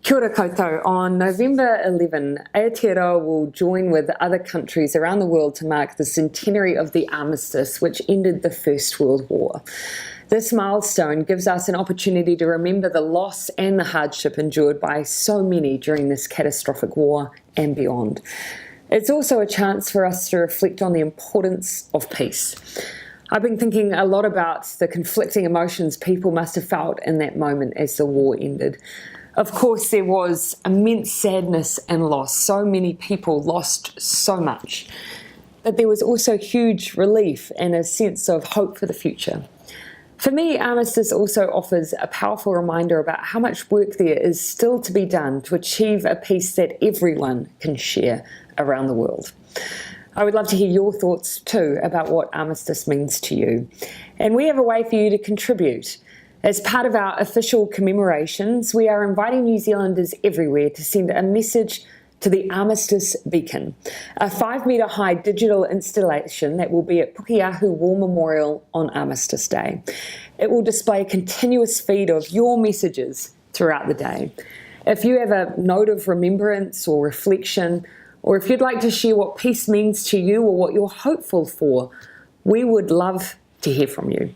Kia ora koutou. On November 11, Aotearoa will join with other countries around the world to mark the centenary of the Armistice, which ended the First World War. This milestone gives us an opportunity to remember the loss and the hardship endured by so many during this catastrophic war and beyond. It's also a chance for us to reflect on the importance of peace. I've been thinking a lot about the conflicting emotions people must have felt in that moment as the war ended. Of course, there was immense sadness and loss. So many people lost so much. But there was also huge relief and a sense of hope for the future. For me, Armistice also offers a powerful reminder about how much work there is still to be done to achieve a peace that everyone can share around the world. I would love to hear your thoughts too about what Armistice means to you. And we have a way for you to contribute. As part of our official commemorations, we are inviting New Zealanders everywhere to send a message to the Armistice Beacon, a 5-metre high digital installation that will be at Pukeahu War Memorial on Armistice Day. It will display a continuous feed of your messages throughout the day. If you have a note of remembrance or reflection, or if you'd like to share what peace means to you or what you're hopeful for, we would love to hear from you.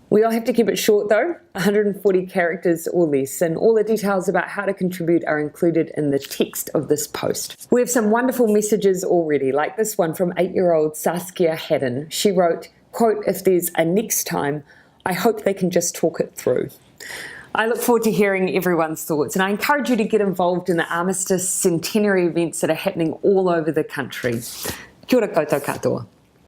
We'll have to keep it short though, 140 characters or less, and all the details about how to contribute are included in the text of this post. We have some wonderful messages already, like this one from 8-year-old Saskia Haddon. She wrote, quote, "If there's a next time, I hope they can just talk it through." I look forward to hearing everyone's thoughts, and I encourage you to get involved in the Armistice centenary events that are happening all over the country. Kia ora koutou katoa.